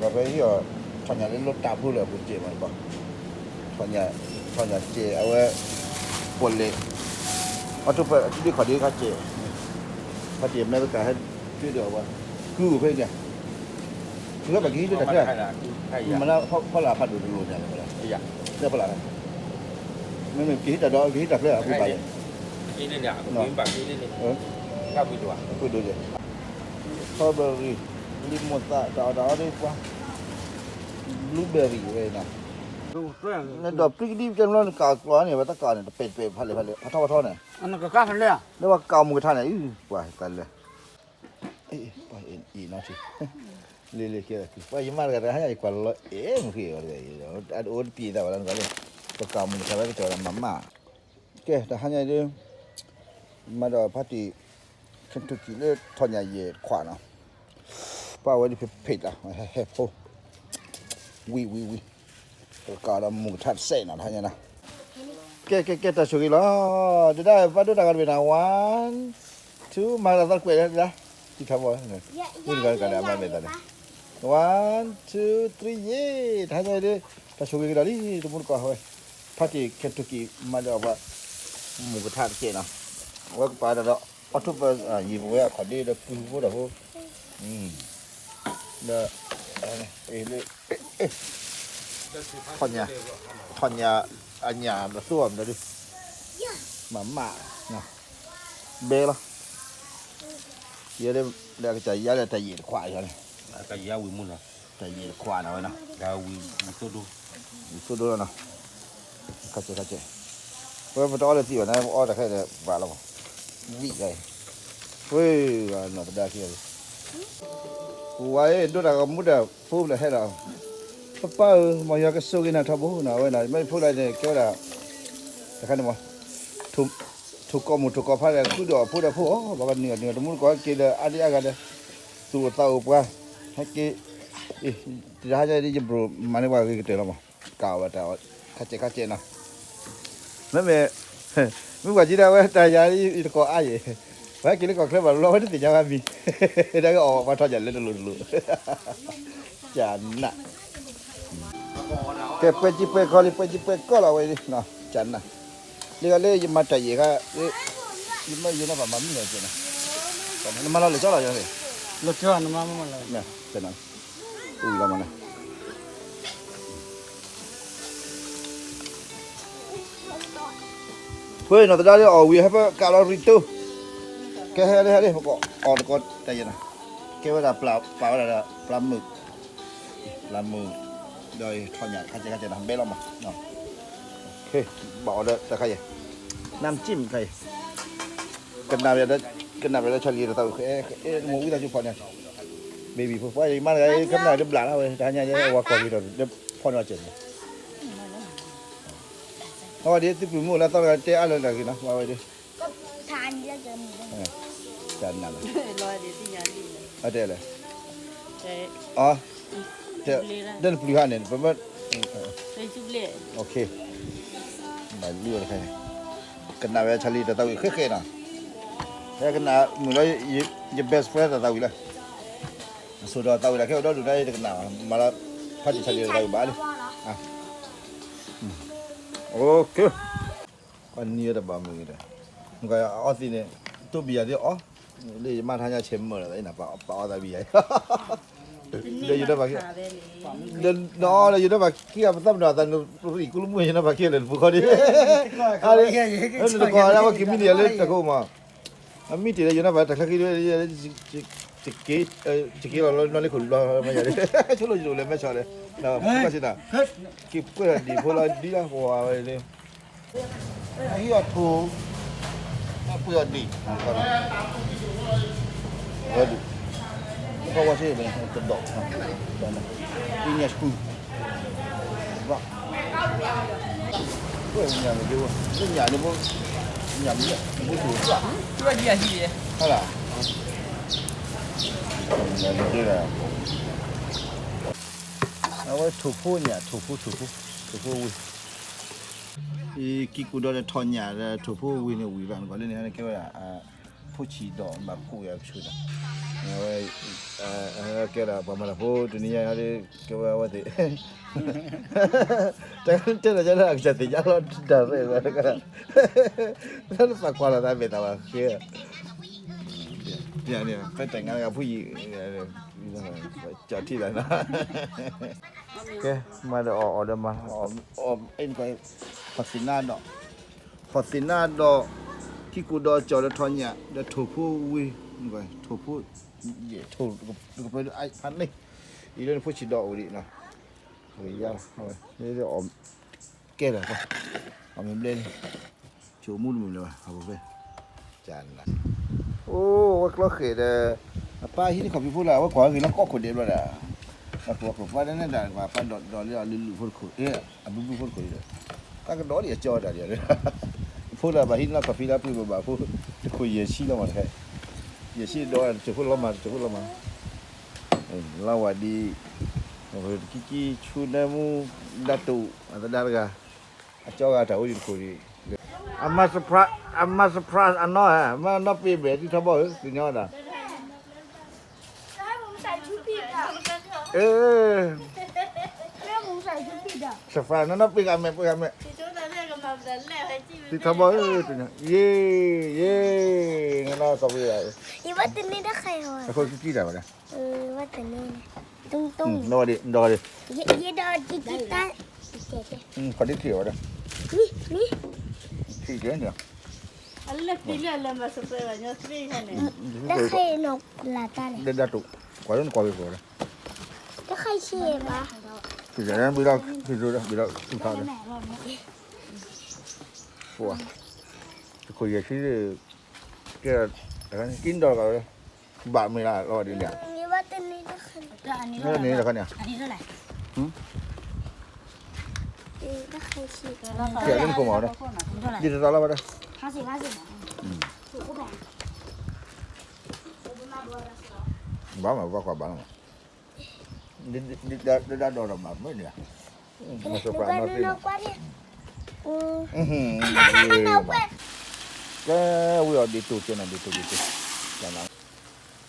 ဘာပဲရောထောင်ရလေးလွတ်တာဖို့လည်းဘူးကြည့်မှာပေါ့ထောင်ရကြည့်အဝဲပေါ်လေအတူပဲဒီခါဒီခါကြည့်ဖတ်ရမယ်ကဟဲ့တွေ့တော့ပါကူဖိတ်ကြသူကဘာကြီးတက်တက်မလားဖလာဖတ်လို့လို့ကြတယ်မလားအေးရတက်ဖလာမင်းကြီးတော့ကြီးတက်လက်အခုပါလေကြီးနေတယ်အခုပါကြီးနေတယ်ကပ်ပြီးတော့အခုတို့လေဆောဘရီလီမိုတာဒါလေးကွာဘလူးဘယ်ရီဝဲနာနဲ့တော့ပရိဒီကျွန်တော်ကာကွာနေပါတကာနေပေဖတ်လေထောနေอันนั้นก็กล้าทันเลยอ่ะแล้วว่าเกามือท่านเนี่ยกว่ากันเลยเอ้ยไปอีนะทีเลๆแค่ไปยมากันให้กว่าละเอ๊ะมึงคืออะไรอ่ะโอ้ปีดาวแล้วกันเลยก็เกามือท่านก็จอดมาม่าแกแต่ให้เนี่ยมาดอพอดีขึ้นทุกทีเลยทอนใหญ่เย่ขวาเนาะป้าว่าดิเผ็ดอ่ะเฮ้โหวิก็เกาแล้วมือท่านเส้นอ่ะท่านเนี่ยนะแกตาช่วยล้อได้ป้าดูตากันเป็นวันทูมาแล้วตะเกียบนะที่ทำว่าเนี่ยพูดกันแล้วมาเป็นตาเนี่ย 1 2 3เย่ท่านเนี่ยตาช่วยกันแล้วนี่ทุกคนก็เฮ้ยพัดที่เคนตุกีมาแล้วว่าหมูกระทะเจ๊เนาะว่าป้าเดี๋ยวเอาทุบไปยีบไว้ขอดีเดี๋ยวปูพูดเดี๋ยวเดี๋ยวเอ้เลยทอนยาอันยามาส้วมเดี๋ยวดิมาม่าเนาะเบลเยอะเลยเดี๋ยวจะยัดจะยีดขวาใช่ไหมก็ยาวิมุนอ่ะจะยีดขวาหน่อยนะยาวิสุดแล้วเนาะคัดเจเว้ยมันต้องอะไรสิวะนะอ้อแต่แค่เนี่ยบาแล้ววิ่งเลยเว้ยน่าจะได้แค่นี้ไว้ดูแต่ก็มุดแบบพูดเลยให้เราป้ามายากระสุกินะทับหูนะเว้ยนะไม่พูดอะไรเนี่ยแค่ละแต่แค่นี้มั้งถูกก็พาเลยพูดพูดอ๋อบอกกันเนี่ยทุกคนก็กินเลยอันนี้อะไรตัวเต่าปะให้กินจะให้ได้ยิบรูมันนี่ว่ากินเท่าไหร่มั้งกาวแต่ข้าเจนะไม่ว่าจีน่าเว้ยแต่ยาที่ก็อ้ายไว้กินแล้วก็เคลื่อนแบบเราไม่ได้ติดยากันมีได้ก็ออกมาทอดใหญ่เลยลุจานน่ะแกไปจีไปคอลีไปจีไปก็เราไว้ดิเนาะจานน่ะนี่ก็เลยมาใจก็ยิ่งไม่ยิ่งน่าแบบมันไม่เลยจริงนะแต่มันมาเราเลยจ้าเราอย่างไรรถเชื่อนะมาเลยเนี่ยจานนั้นเรามาเนี่ยเฮ้ยน่าจะได้เอาวิ่งให้ไปแคลอรี่ตู้แกให้ได้พวกอ่อนก็ใจเย็นนะแกว่าปลาอะไรปลาหมึกโดยทอดหยาบข้าจะทำเบลล์มาเนาะโอเคบอกเลยแต่ใครน้ำจิ้มใครกันน้ำอะไรชาลีเราตัวหมูวิตาจุพอเนี่ยเบบี้พวกว่าอย่างมันอะไรขนาดเดือบหลานเอาไปทานยังไงว่าก่อนวิตาเดือบพอน่าเจ๋งเพราะว่าเดี๋ยวที่ปุ่มมูแล้วต้องการเจ้าอะไรกันนะว่าไปดิก็ทานเยอะจนจานนั่นเลยรอเดี๋ยวที่ยันดีเลยอะไรเลยอ๋อเดินปลุกหันเนี่ยประมาณไปจุบเล่โอเคมาเลือกใครกันน้าเวชลีแต่ตัวอีกแค่ๆนะแต่กันน้ามือเราจะ best friend แต่ตัวอีกเลยสุดตัวอีกแล้วแค่เราดูได้กันน้ามาแล้วพัดชลีตัวอีกบ้าเลยอ่ะโอเคอันนี้จะบ้ามือเลยมึงก็เอาสิเนี่ยตัวเบียร์ดิอ๋อเลยมาทานยาเช็มเมื่อไรนะป่าวตาเบียร์เดี๋ยวอยู่ได้ป่ะเดี๋ยวน้อเดี๋ยวอยู่ได้ป่ะเกี่ยวกับตั้มหน่อยแต่รู้อีกกูรู้ไม่ใช่นะป่ะเกี่ยวเลยพวกเขาดิอะไรแล้วก็แล้วว่ากินไม่เดียวเลยแต่ก็มามีที่เดียวอยู่นะป่ะแต่ครั้งที่จิกกี้เราเล่นขุนเราไม่ใช่เลยช่วยเราอยู่เลยไม่ใช่เลยนะก็ใช่นะกิบก็ดีพอเราดีแล้วหัวไปเลยไอ้ยอดทูเพื่อนดีเพราะว่าใช่เลยกระโดดครับตอนนั้นยิ่งใหญ่ขึ้นว่าเพื่อนใหญ่ไม่ดีวะเพื่อนใหญ่เนี่ยพวกใหญ่เนี่ยไม่ถูกว่ะช่วยดีอ่ะทีเท่าไหร่ใหญ่ดีเลยเอาไว้ถูกพูดเนี่ยถูกพูดอีกิกูโดนทอนเนี่ยถูกพูดวินเนี่ยวิบันก่อนเลยเนี่ยแค่ว่าผู้ชีดอกแบบผู้ยาชุดเอาไว้ kira pamala po dunia hari kewa wate jangan jangan aku jadi jalan dar kan lalu pak kuala tapi tahu kia diaไปแต่งงานกับผู้หญิงjadi lahนะโอเคมาเดี๋ยวออกเดี๋ยวมาออกเอ็นไปfascinadoที่กูดอจอดทอนเนี่ยเดี๋ยวถูกผู้วินี่ไปถูกผู้ถูกไปไอ้พันนี่อีเรื่องผู้ชิดออุดินะโอ้ยยากเอาไปนี่เดี๋ยวออกแก่แล้วก็เอาเงินเล่นโชว์มุ่นเลยเอาไปจานละโอ้ว่าก็เขตป้าที่นี่เขาพูดแล้วว่าขอเงินแล้วก็คนเดียวเลยแล้วตัวผมว่านั่นได้ว่าป้าดอเรียกลืมพูดคุยอันนี้พูดคุยเลยก็ดอเรียกจอดเดี๋ยวพูดแล้วป้าที่นี่ก็ฟีลาพูดแบบพูดคุยเยอะชี้แล้วมันแค่เยอะชี้ดอจะพูดแล้วมาเราว่าดีkiki chunamu datu atau darga acara tahu di kuri amma surprise ano ma no pi be ti thabo ti nyo da ให้ผมใส่ชุดผิดอ่ะ แม่ผมใส่ชุดผิดอ่ะ surprise no pi kame thì chúng ta sẽ cầm vào dẫn lẹ hay chi ti thabo ti nyo ye no so pi ai อีว่าตัวนี้ได้ใครเหรอ ko kiki da ba ว่าตัวนี้ตุ้ง no di เยดอจิกิตาko di thio da นี่ ti je ni alle pile le ma so pera nya sri hane ได้ใครนกลาตาเลย de datu ko don ko ko da ได้ใครเชียร์ปะ ti je bi da tu ta da Wah, aku ya sih kira kan kindor kalau bak merah lo di dia. นี่ว่าตัวนี้ได้ใคร Ini lah kan ya. อันนี้เท่าไหร่ ได้ใครเชียร์ Kira ni kau mau dah. เท่าไหร่ Di salah pada. 50ถูกก็แบ่ง Bang apa kau bang? Di dah dorang apa ni ya? น Masuk ก pak ว่า masuk. นกว่าเนี่ยนกว่า Ke we di tu cina di tu gitu. Jangan.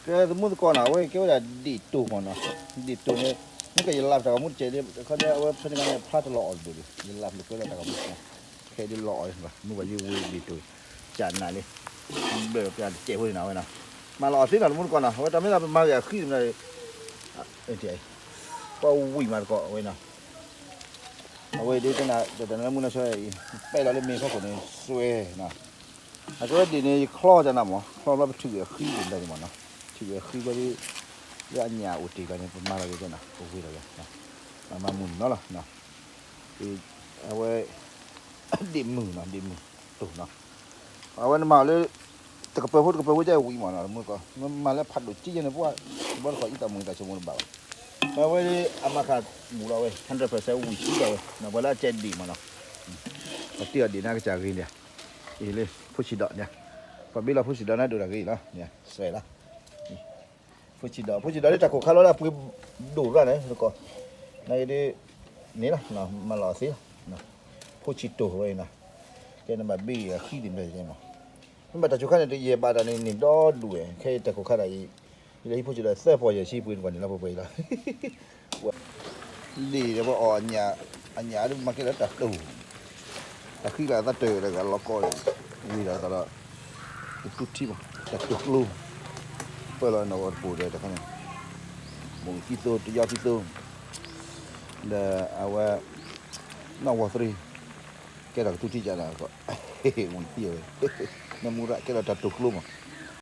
Ke semua kau nak we ke udah di tu kau nak. Di tu ni ni ke jelap tak kamu jadi kau dia we sini kan plat lo dulu. Jelap lu ke tak kamu. Ke di lo lah. Mu baju we di tu. Jangan ni. Ber ke ada cewek nak we nak. Malah sini kan mu kau nak. We tapi nak malah khis ni. Dia. Kau we mal kau we nak. We dia kena dan mu nak saya. Pai lah le me kau ni. Suai nak. 啊，这里呢烤着呢嘛，烤了不吃个黑的嘛呢，吃个黑个的，要年我这个呢不买了个呢，不会了个，慢慢焖了呢，我点焖多呢，我那买了这个白胡在煨嘛呢，我买了拍了几件的不可一道焖在什么包，我阿妈看木了喂，100%煨起的喂，那我那真的嘛呢，我第二天那个价格呢。Ini pucidok dia. Apabila pucidok nak dua lagi lah. Ya, sesuai lah. Pucidok ni takut kalau lah pergi dua lah kau. Nah ini lah, nah Malaysia lah. Nah, pucidok ni nah. Kena babi khi điểm đây thế mà. Nhưng mà ta chú khăn thì ba đàn này đó đuổi. Khi ta có khăn này, đây pucidok sẽ bỏ giờ chi bùn còn là bồi là. Đi để bỏ nhà đi mà cái đó đặt đủ. Khi là ta trời là cái lọ coi vì là ta là chút chi mà đặt được luôn phải là nó còn bù đây ta này một kilo tự do kilo là awa nó qua free cái là chút chi chả là có một tiêu nó mua lại cái là đặt được luôn mà